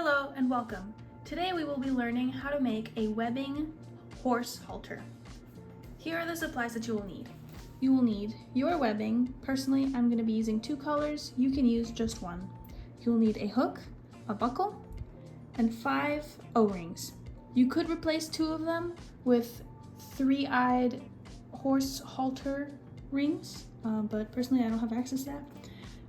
Hello and welcome. Today we will be learning how to make a webbing horse halter. Here are the supplies that you will need. You will need your webbing. Personally, I'm going to be using 2 colors. You can use just one. You will need a hook, a buckle, and 5 O-rings. You could replace 2 of them with 3-eyed horse halter rings, but personally I don't have access to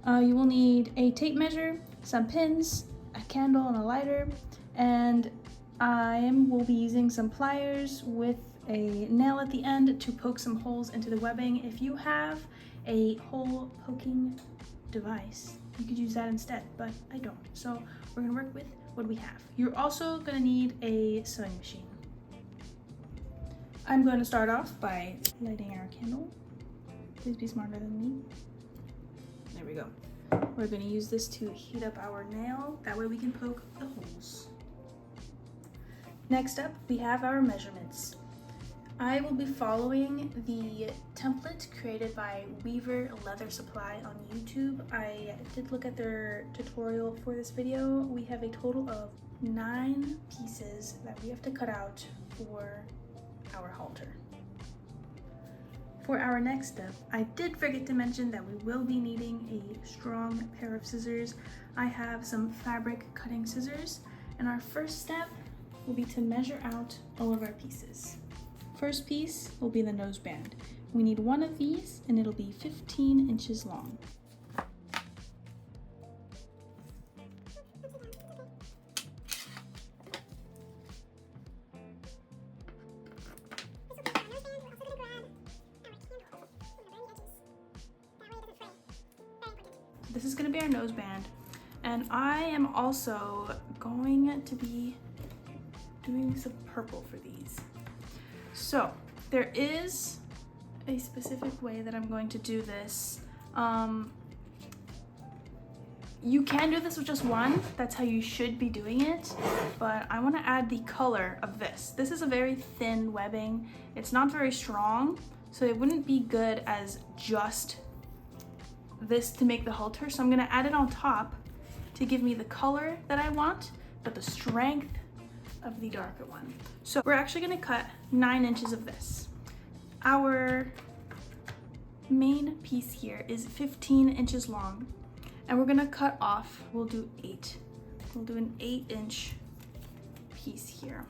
that. You will need a tape measure, some pins, a candle and a lighter, and I will be using some pliers with a nail at the end to poke some holes into the webbing. If you have a hole poking device, you could use that instead, but I don't. So we're gonna work with what we have. You're also gonna need a sewing machine. I'm going to start off by lighting our candle. Please be smarter than me. There we go. We're going to use this to heat up our nail. That way we can poke the holes. Next up, we have our measurements. I will be following the template created by Weaver Leather Supply on YouTube. I did look at their tutorial for this video. We have a total of 9 pieces that we have to cut out for our halter. For our next step, I did forget to mention that we will be needing a strong pair of scissors. I have some fabric cutting scissors, and our first step will be to measure out all of our pieces. First piece will be the noseband. We need 1 of these, and it'll be 15 inches long. This is going to be our noseband, and I am also going to be doing some purple for these. So there is a specific way that I'm going to do this. You can do this with just one, that's how you should be doing it, but I want to add the color of this. This is a very thin webbing. It's not very strong, so it wouldn't be good as just this to make the halter, so I'm going to add it on top to give me the color that I want, but the strength of the darker one. So we're actually going to cut 9 inches of this. Our main piece here is 15 inches long, and we're going to cut off, we'll do 8. We'll do an 8-inch piece here.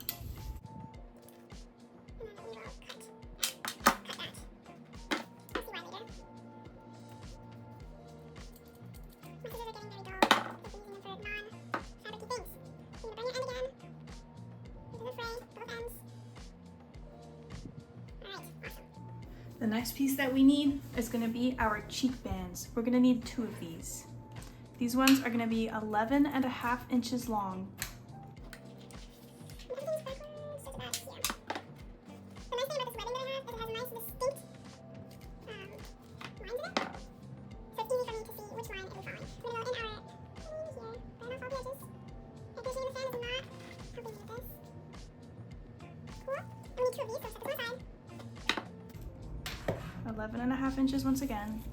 The next piece that we need is going to be our cheek bands. We're going to need 2 of these. These ones are going to be 11.5 inches long. Eleven and a half inches once again.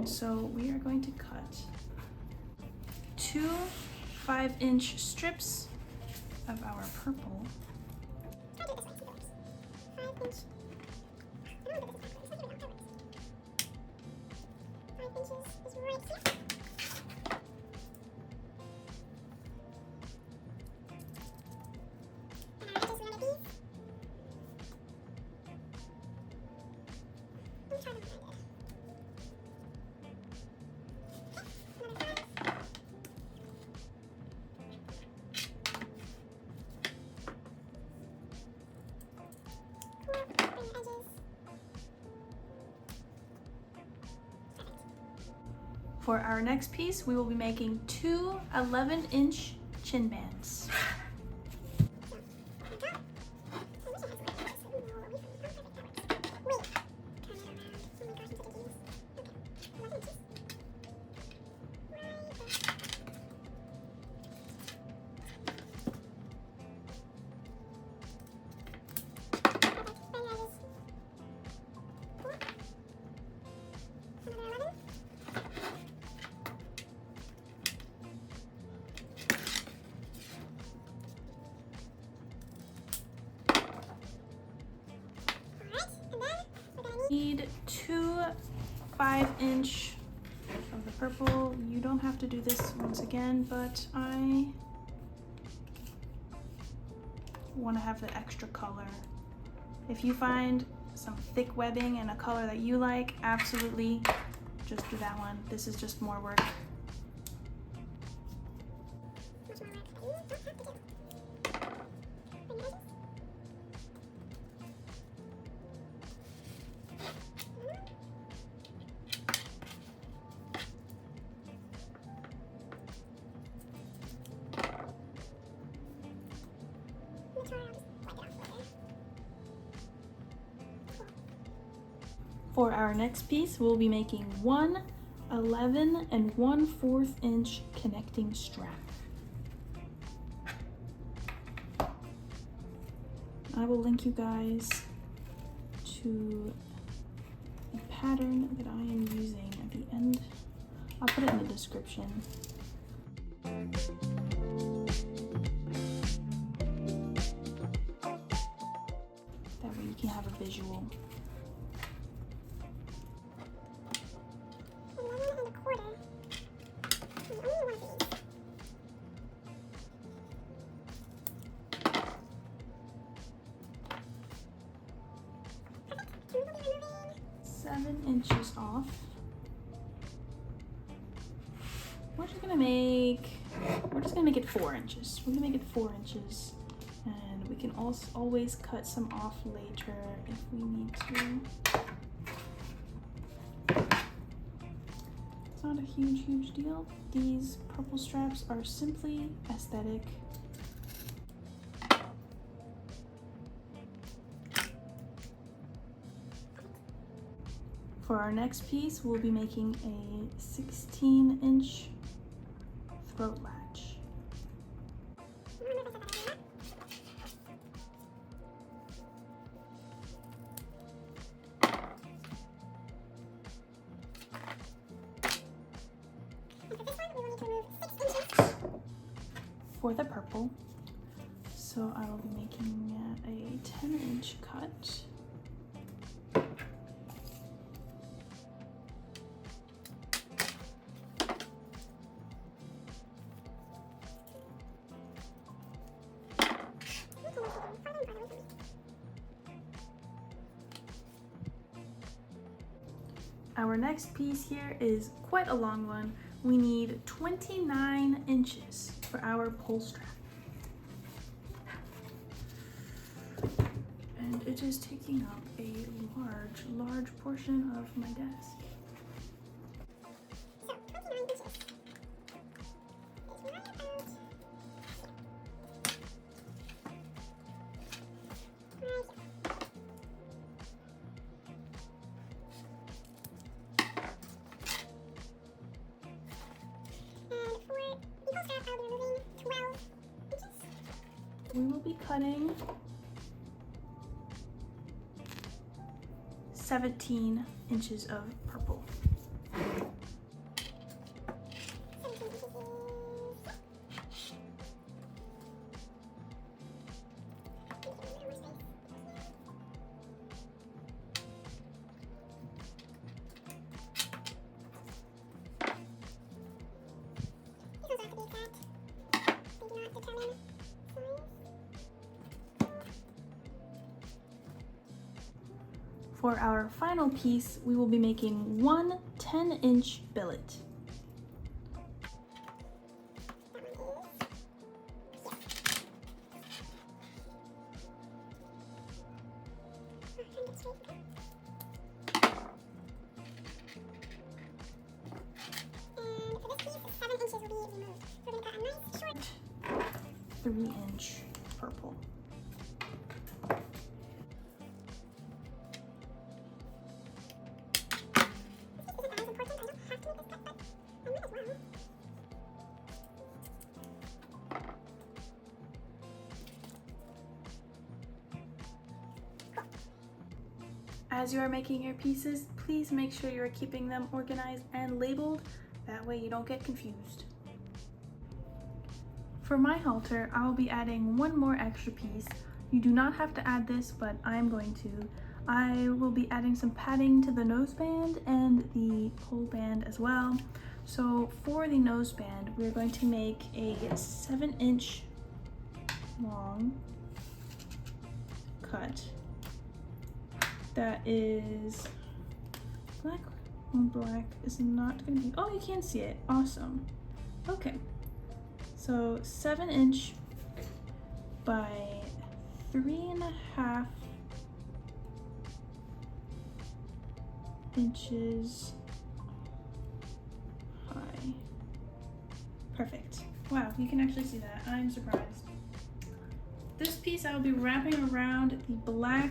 So we are going to cut 2 5-inch strips of our purple. For our next piece, we will be making 2 11-inch chin bands. Need 2 5-inch of the purple. You don't have to do this once again, but I want to have the extra color. If you find some thick webbing and a color that you like, absolutely just do that one. This is just more work. For our next piece, we'll be making one 11 1/4 inch connecting strap. I will link you guys to the pattern that I am using at the end. I'll put it in the description. That way you can have a visual. 7 inches off. We're just gonna make it 4 inches. We're gonna make it 4 inches, and we can also always cut some off later if we need to. It's not a huge deal. These purple straps are simply aesthetic. For our next piece, we'll be making a 16-inch throat latch. For the purple, so I will be making a 10-inch cut. Our next piece here is quite a long one. We need 29 inches for our pull strap. And it is taking up a large portion of my desk. So 29 inches. We will be cutting 17 inches of purple. For our final piece, we will be making one 10-inch billet. And for this piece, 7 inches will be removed. So we're going to cut a nice short 3-inch purple. As you are making your pieces, please make sure you are keeping them organized and labeled. That way you don't get confused. For my halter, I will be adding one more extra piece. You do not have to add this, but I'm going to. I will be adding some padding to the noseband and the pole band as well. So for the noseband, we're going to make a 7-inch long cut that is black on black is not gonna be, oh, you can see it, awesome. Okay, so 7-inch by 3.5 inches high. Perfect. Wow, you can actually see that. I'm surprised. This piece I will be wrapping around the black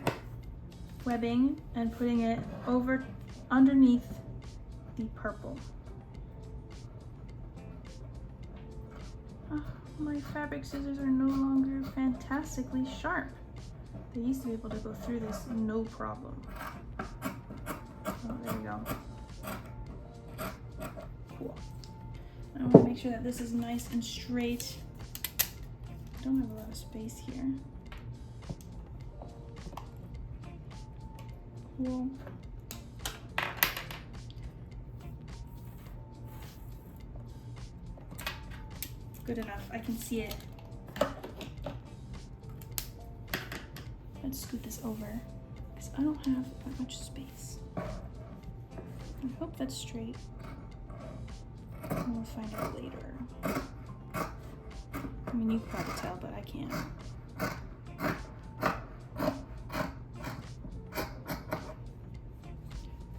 webbing and putting it over underneath the purple. Oh, my fabric scissors are no longer fantastically sharp. They used to be able to go through this no problem. Oh, there we go. Cool. I want to make sure that this is nice and straight. I don't have a lot of space here. Cool. Good enough, I can see it. Let's scoot this over because I don't have that much space. I hope that's straight. We'll find out later. I mean, you can probably tell, but I can't.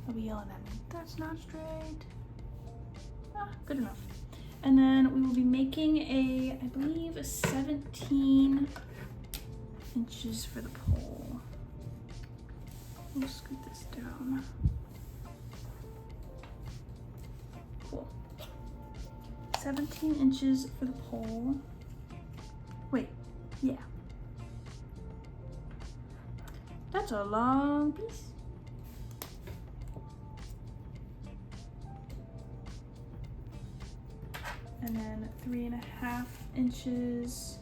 I'll be yelling at me. That's not straight. Ah, good enough. And then we will be making a, I believe, a 17 inches for the pole. We'll scoot this down. Cool. 17 inches for the pole. Wait, yeah. That's a long piece. And then 3.5 inches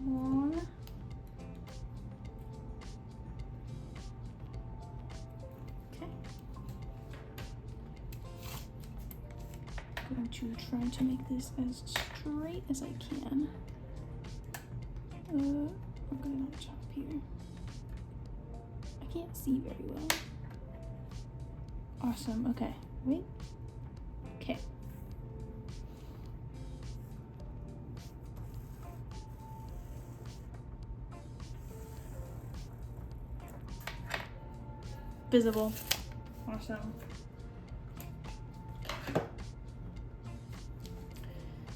long. Okay. I'm going to try to make this as straight as I can. I'm going on the top here. I can't see very well. Awesome, okay, wait. Okay. Visible. Awesome.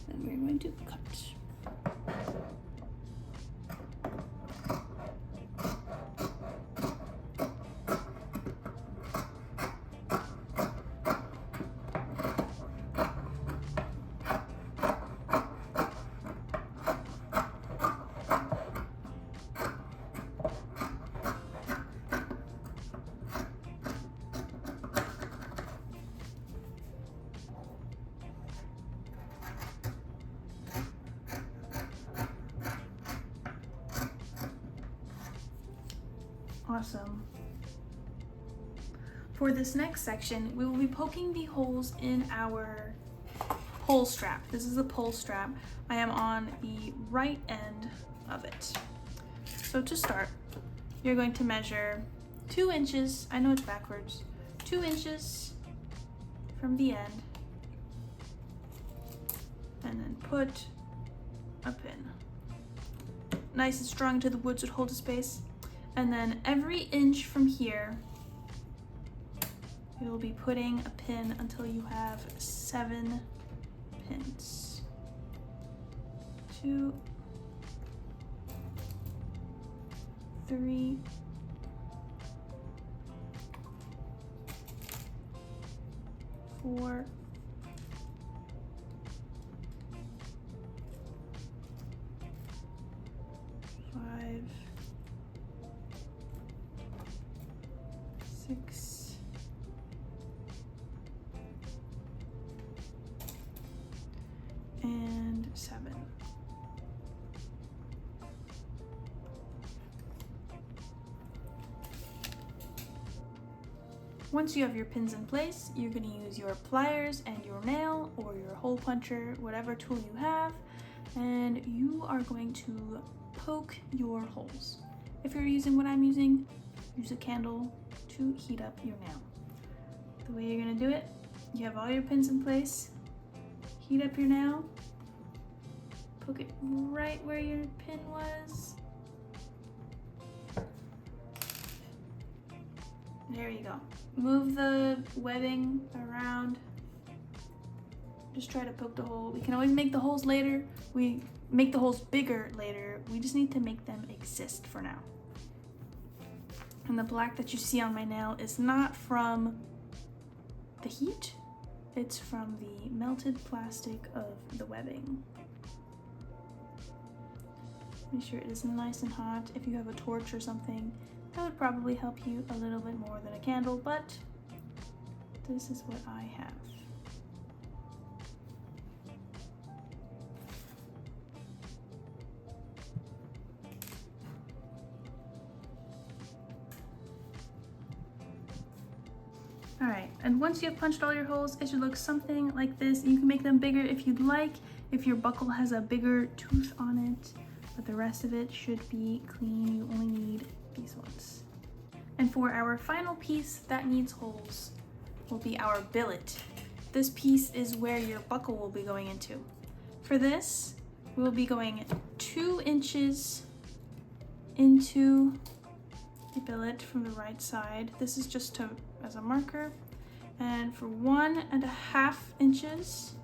Then we're going to cut. Awesome. For this next section, we will be poking the holes in our pole strap. This is a pole strap. I am on the right end of it. So to start, you're going to measure 2 inches, I know it's backwards, 2 inches from the end, and then put a pin. Nice and strong to the wood so it holds a space. And then every inch from here, you'll be putting a pin until you have 7 pins. 2, 3, 4, 5, 6, and 7. Once you have your pins in place, you're going to use your pliers and your nail or your hole puncher, whatever tool you have, and you are going to poke your holes. If you're using what I'm using, use a candle to heat up your nail. The way you're going to do it, you have all your pins in place, heat up your nail, poke it right where your pin was. There you go. Move the webbing around. Just try to poke the hole. We can always make the holes later. We make the holes bigger later. We just need to make them exist for now. And the black that you see on my nail is not from the heat. It's from the melted plastic of the webbing. Make sure it is nice and hot. If you have a torch or something, that would probably help you a little bit more than a candle, but this is what I have. All right, and once you have punched all your holes, it should look something like this. You can make them bigger if you'd like, if your buckle has a bigger tooth on it, but the rest of it should be clean. You only need these ones. And for our final piece that needs holes will be our billet. This piece is where your buckle will be going into. For this, we will be going 2 inches into the billet from the right side. This is just as a marker. And for 1.5 inches,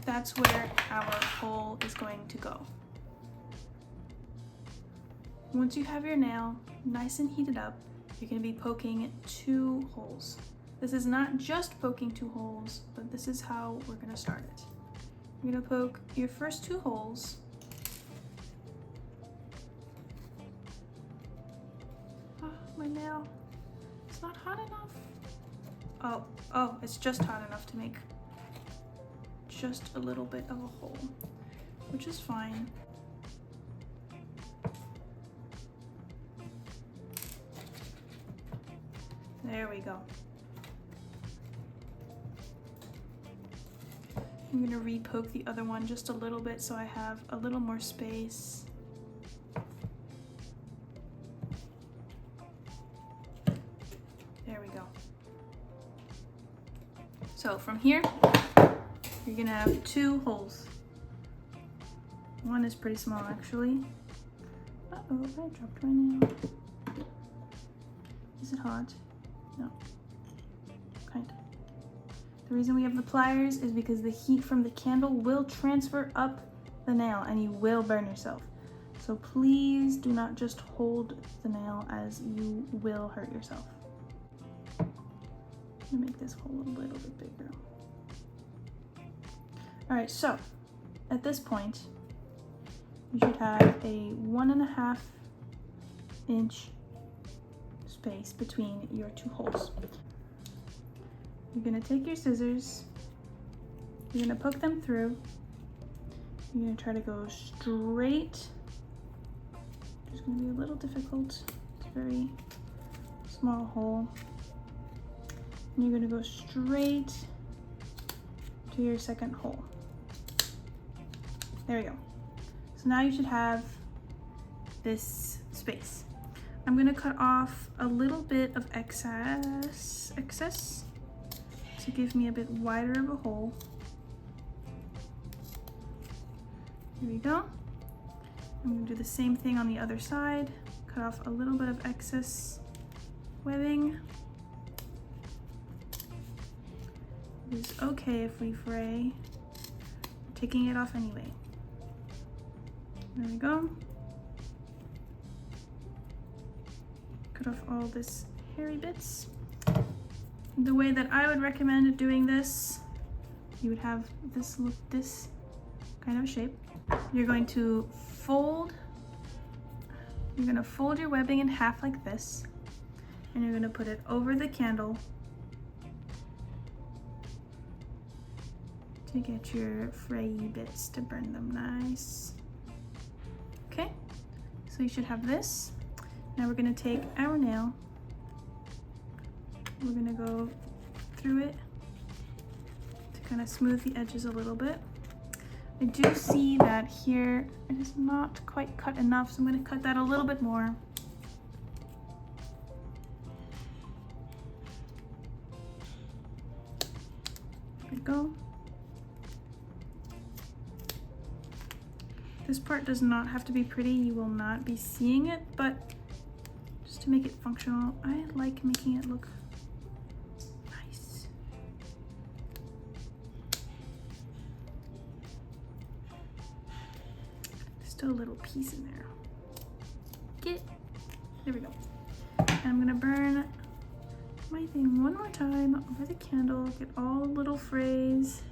that's where our hole is going to go. Once you have your nail nice and heated up, you're going to be poking 2 holes. This is not just poking 2 holes, but this is how we're going to start it. You're going to poke your first 2 holes. Oh, my nail. It's not hot enough. Oh, it's just hot enough to make just a little bit of a hole, which is fine. There we go. I'm gonna re-poke the other one just a little bit so I have a little more space. There we go. So from here, you're gonna have 2 holes. One is pretty small actually. Uh-oh, I dropped my nail. Is it hot? No, kind of. The reason we have the pliers is because the heat from the candle will transfer up the nail and you will burn yourself. So please do not just hold the nail, as you will hurt yourself. I'm gonna make this hole a little bit bigger. All right, so at this point, you should have a 1.5 inch space between your 2 holes. You're gonna take your scissors, you're gonna poke them through, you're gonna try to go straight. It's gonna be a little difficult, it's a very small hole. And you're gonna go straight to your second hole. There we go. So now you should have this space. I'm gonna cut off a little bit of excess to give me a bit wider of a hole. Here we go. I'm gonna do the same thing on the other side. Cut off a little bit of excess webbing. It's okay if we fray. I'm taking it off anyway. There we go. Cut off all this hairy bits. The way that I would recommend doing this, you would have this kind of shape. You're going to fold your webbing in half like this, and you're going to put it over the candle to get your frayy bits to burn them nice. Okay, so you should have this. Now we're gonna take our nail, we're gonna go through it to kind of smooth the edges a little bit. I do see that here it is not quite cut enough, so I'm gonna cut that a little bit more. There we go. This part does not have to be pretty, you will not be seeing it, but just to make it functional, I like making it look nice. There's still a little piece in there. There we go. And I'm gonna burn my thing one more time over the candle, get all the little frays,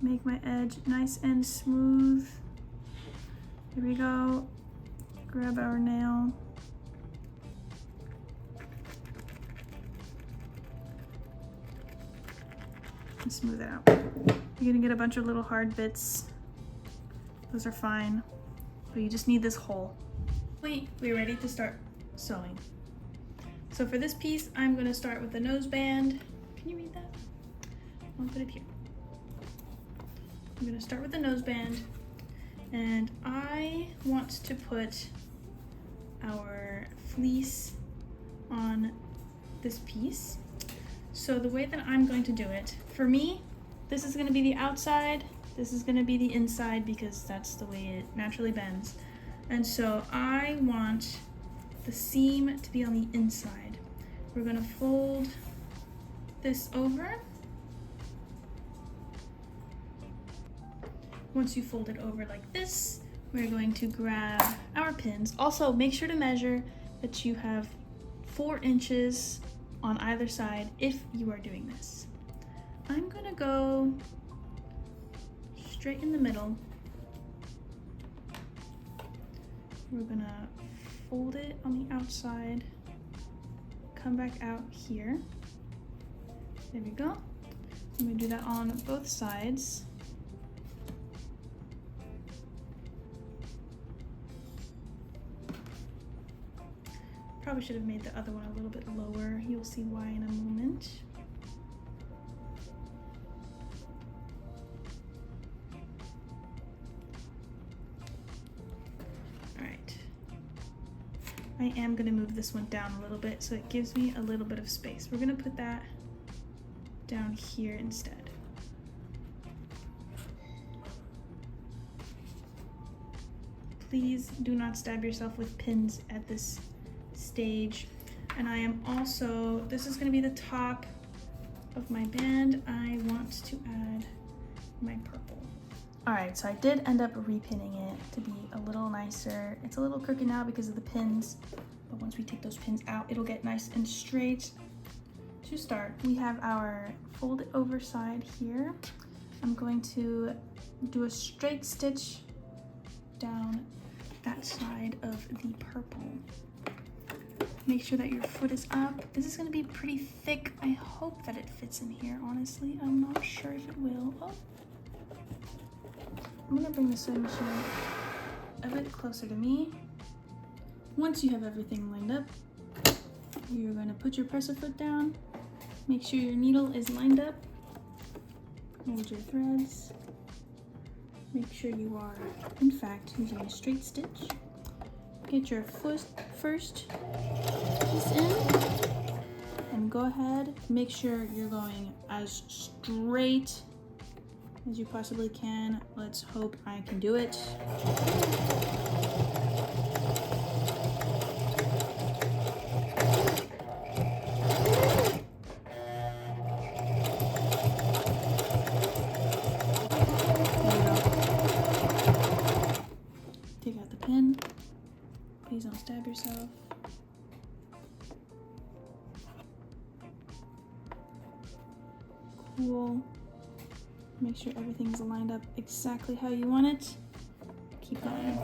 make my edge nice and smooth. Here we go. Grab our nail. And smooth it out. You're gonna get a bunch of little hard bits. Those are fine, but you just need this hole. We're ready to start sewing. So for this piece, I'm gonna start with the nose band. Can you read that? I'll put it here. I'm gonna start with the nose band. And I want to put our fleece on this piece. So the way that I'm going to do it, for me, this is gonna be the outside, this is gonna be the inside because that's the way it naturally bends. And so I want the seam to be on the inside. We're gonna fold this over. Once you fold it over like this, we're going to grab our pins. Also, make sure to measure that you have 4 inches on either side if you are doing this. I'm gonna go straight in the middle. We're gonna fold it on the outside, come back out here. There we go. I'm gonna do that on both sides. Probably should have made the other one a little bit lower. You'll see why in a moment. All right. I am gonna move this one down a little bit so it gives me a little bit of space. We're gonna put that down here instead. Please do not stab yourself with pins at this stage. And I am also, this is going to be the top of my band. I want to add my purple. All right, so I did end up repinning it to be a little nicer. It's a little crooked now because of the pins, but once we take those pins out, it'll get nice and straight. To start, we have our fold over side here. I'm going to do a straight stitch down that side of the purple. Make sure that your foot is up. This is gonna be pretty thick. I hope that it fits in here, honestly. I'm not sure if it will. Oh. I'm gonna bring the sewing machine a bit closer to me. Once you have everything lined up, you're gonna put your presser foot down. Make sure your needle is lined up. Hold your threads. Make sure you are, in fact, using a straight stitch. Get your first piece in and go ahead. Make sure you're going as straight as you possibly can. Let's hope I can do it. Take out the pin. Please don't stab yourself. Cool. Make sure everything's lined up exactly how you want it. Keep going.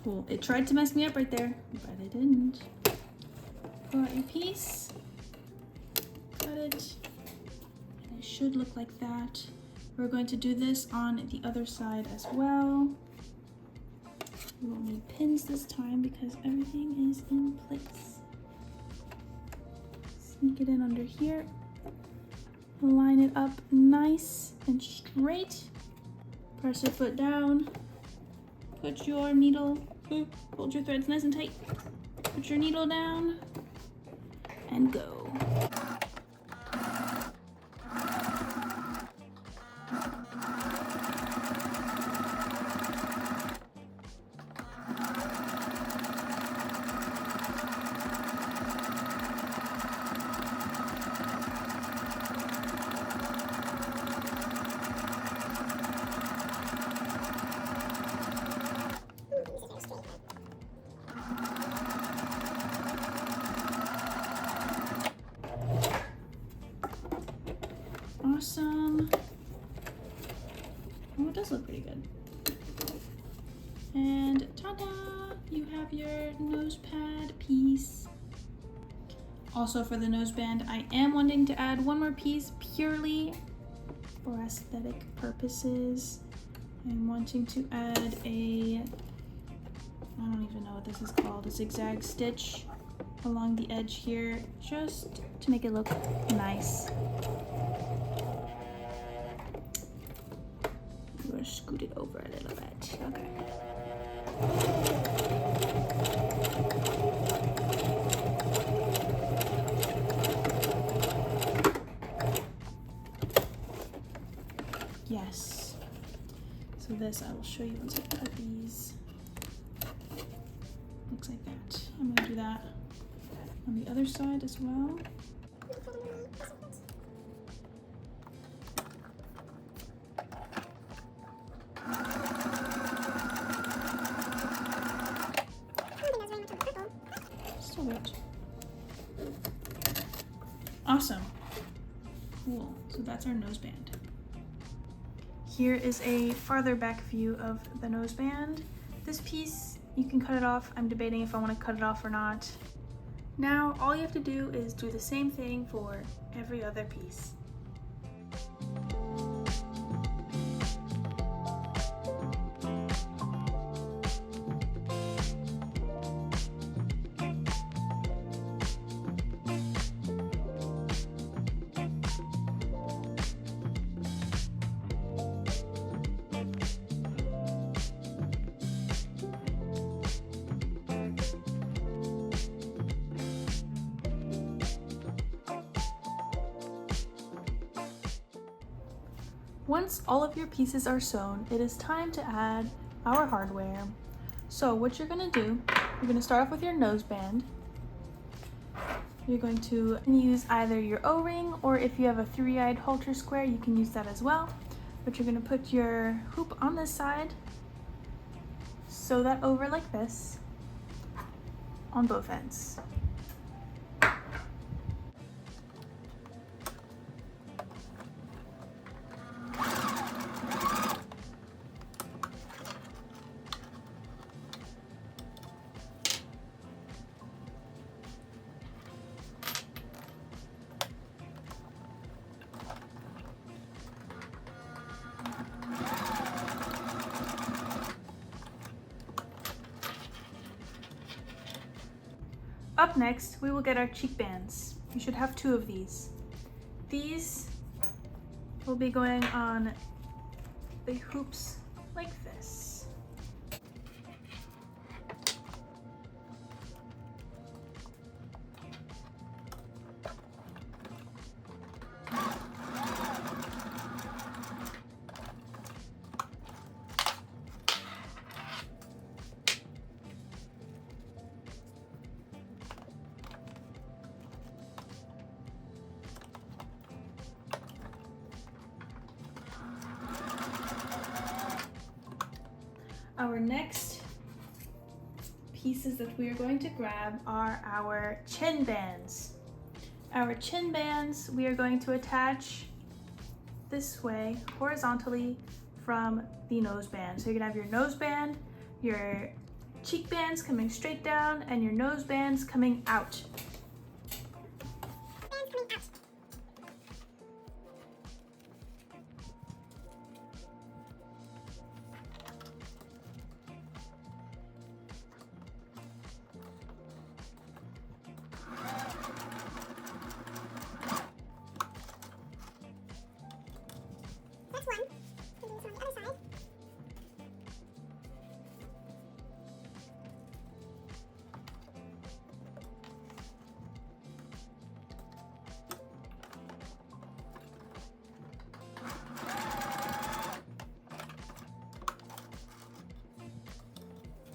Cool. It tried to mess me up right there, but it didn't. Pull out your piece, cut it, and it should look like that. We're going to do this on the other side as well. We won't need pins this time because everything is in place. Sneak it in under here. Line it up nice and straight. Press your foot down. Put your needle, hold your threads nice and tight. Put your needle down and go. Awesome. Oh, it does look pretty good. And ta-da! You have your nose pad piece. Also for the nose band, I am wanting to add one more piece purely for aesthetic purposes. I'm wanting to add I don't even know what this is called, a zigzag stitch along the edge here, just to make it look nice. I'm gonna scoot it over a little bit. Okay. Yes. So this I will show you once I cut these. Looks like that. I'm gonna do that on the other side as well. Still good. Awesome. Cool. So that's our nose band. Here is a farther back view of the nose band. This piece, you can cut it off. I'm debating if I want to cut it off or not. Now, all you have to do is do the same thing for every other piece. Once all of your pieces are sewn, it is time to add our hardware. So what you're gonna do, you're gonna start off with your nose band. You're going to use either your O-ring, or if you have a 3-eyed halter square, you can use that as well. But you're gonna put your hoop on this side, sew that over like this on both ends. Up next, we will get our cheek bands. You should have 2 of these. These will be going on the hoops like this. Our next pieces that we are going to grab are our chin bands. Our chin bands we are going to attach this way horizontally from the nose band. So you're gonna have your nose band, your cheek bands coming straight down and your nose bands coming out. Bands coming out. That's one. We'll do this on the other side.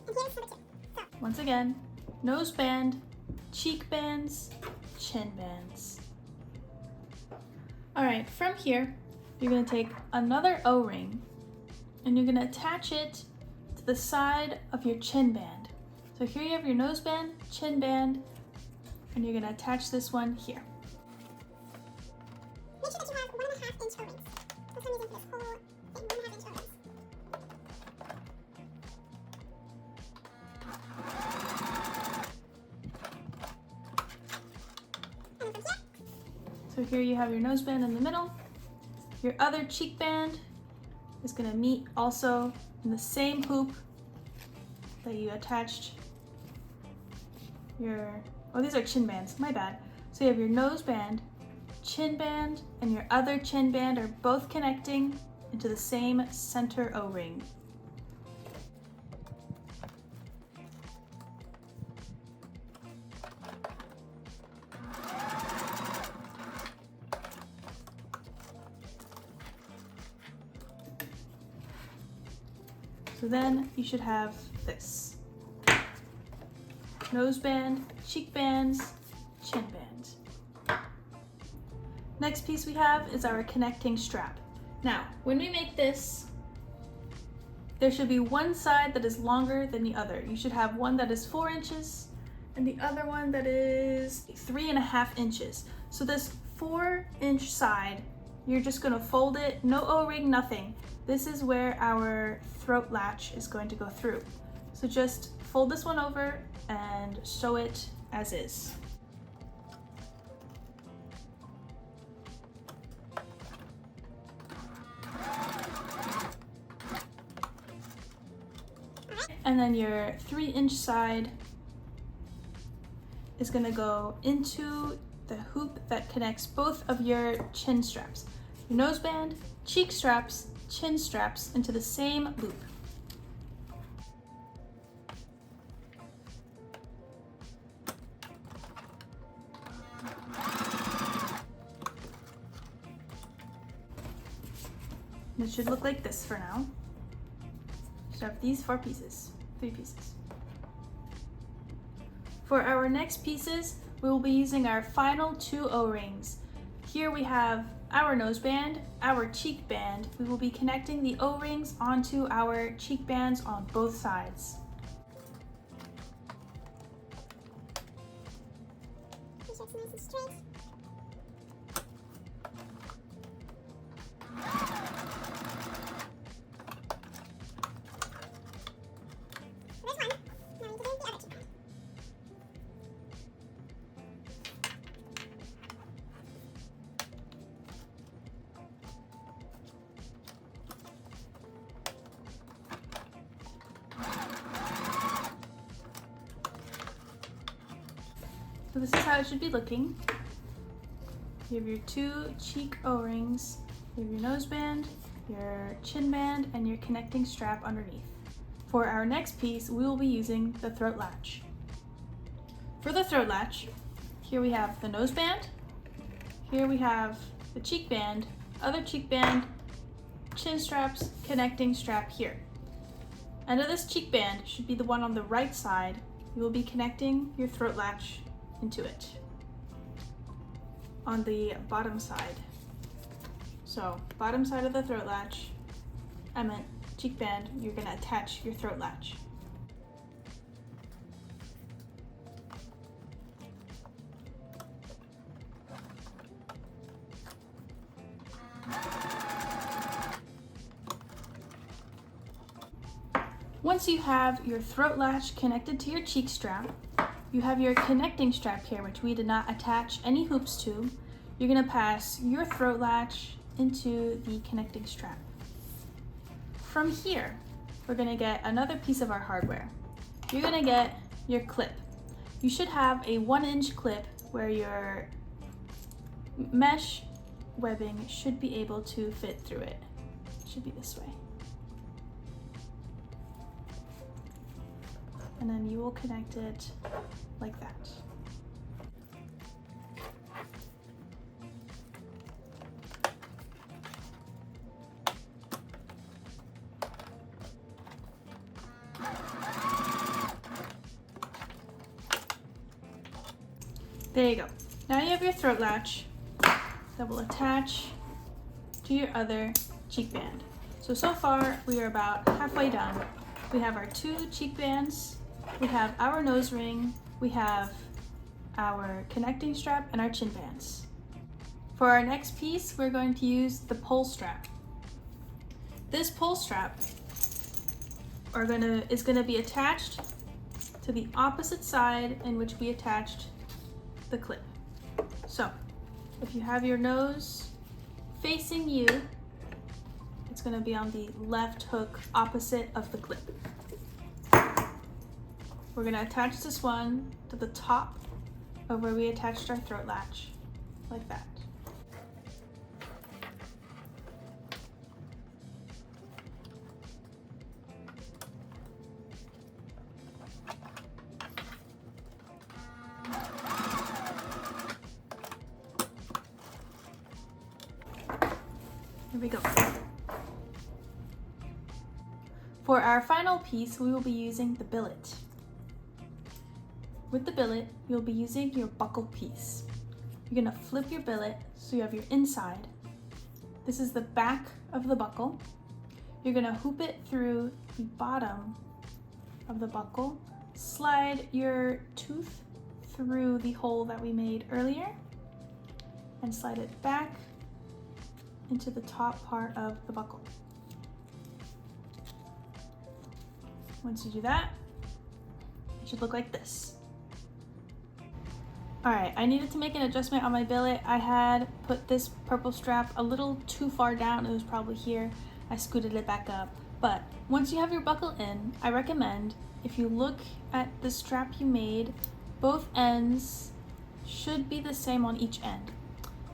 And here's number two. So, Once again, nose band, cheek bands, chin bands. All right, from here, you're gonna take another O-ring and you're gonna attach it to the side of your chin band. So here you have your nose band, chin band, and you're gonna attach this one here. make sure that you have 1.5-inch O-rings. That's what I'm using for this whole thing, 1.5-inch O-rings. And then from here, So here you have your nose band in the middle. Your other cheek band is gonna meet also in the same hoop that you attached your, oh, these are chin bands, my bad. So you have your nose band, chin band, and your other chin band are both connecting into the same center O-ring. So then you should have this. Nose band, cheek bands, chin bands. Next piece we have is our connecting strap. Now, when we make this, there should be one side that is longer than the other. You should have one that is 4 inches and the other one that is 3.5 inches. So this 4-inch side, you're just gonna fold it, no O-ring, nothing. This is where our throat latch is going to go through. So just fold this one over and sew it as is. And then your 3-inch side is gonna go into the hoop that connects both of your chin straps. Your nose band, cheek straps, chin straps into the same loop. And it should look like this for now. So I have these 3 pieces. For our next pieces, we will be using our final 2 O-rings. Here we have our nose band, our cheek band. We will be connecting the O-rings onto our cheek bands on both sides. make sure it's nice and straight. So there's one. Now we need to do the other cheek band. So this is how it should be looking. You have your 2 cheek O-rings, you have your nose band, your chin band, and your connecting strap underneath. For our next piece, we will be using the throat latch. For the throat latch, here we have the nose band, here we have the cheek band, other cheek band, chin straps, connecting strap here. Under this cheek band should be the one on the right side. You will be connecting your throat latch into it on the bottom side. So bottom side of the throat latch, I meant cheek band, you're gonna attach your throat latch. Once once you have your throat latch connected to your cheek strap, you have your connecting strap here, which we did not attach any hoops to. You're gonna pass your throat latch into the connecting strap. From here, we're gonna get another piece of our hardware. You're gonna get your clip. You should have a 1-inch clip where your mesh webbing should be able to fit through it. It should be this way. And then you will connect it like that. There you go. Now you have your throat latch that will attach to your other cheek band. So far we are about halfway done. We have our 2 cheek bands, we have our nose ring, we have our connecting strap, and our chin bands. For our next piece, we're going to use the pull strap. This pull strap is gonna be attached to the opposite side in which we attached the clip. So if you have your nose facing you, it's gonna be on the left hook opposite of the clip. We're gonna attach this one to the top of where we attached our throat latch, like that. Here we go. For our final piece, we will be using the billet. With the billet, you'll be using your buckle piece. You're gonna flip your billet so you have your inside. This is the back of the buckle. You're gonna hoop it through the bottom of the buckle, slide your tooth through the hole that we made earlier, and slide it back into the top part of the buckle. Once you do that, it should look like this. All right, I needed to make an adjustment on my billet. I had put this purple strap a little too far down. It was probably here. I scooted it back up. But once you have your buckle in, I recommend if you look at the strap you made, both ends should be the same on each end.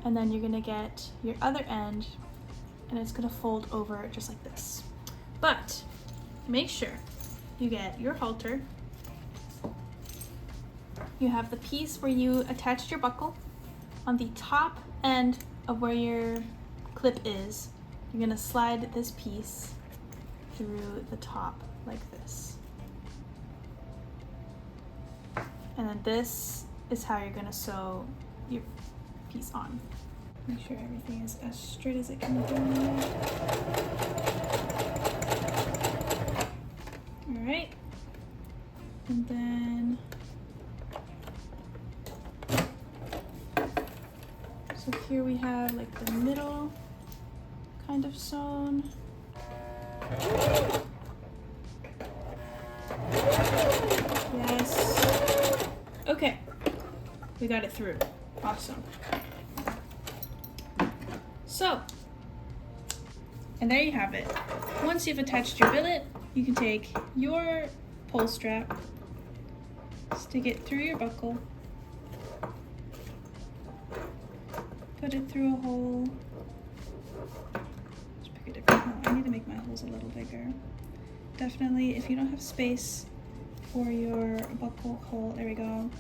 And then you're gonna get your other end and it's gonna fold over just like this. But make sure you get your halter. You have the piece where you attached your buckle. On the top end of where your clip is, you're gonna slide this piece through the top like this. And then this is how you're gonna sew your piece on. Make sure everything is as straight as it can be. All right, and then so here we have like the middle kind of sewn. Yes. Okay, we got it through. Awesome. So, and there you have it. Once you've attached your billet, you can take your pull strap, stick it through your buckle, put it through a hole. Just pick a different hole. I need to make my holes a little bigger. Definitely, if you don't have space for your buckle hole, there we go,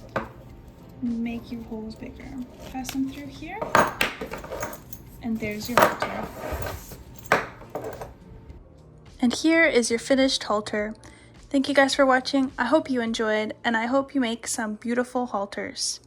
make your holes bigger. Pass them through here, and there's your halter. And here is your finished halter. Thank you guys for watching. I hope you enjoyed, and I hope you make some beautiful halters.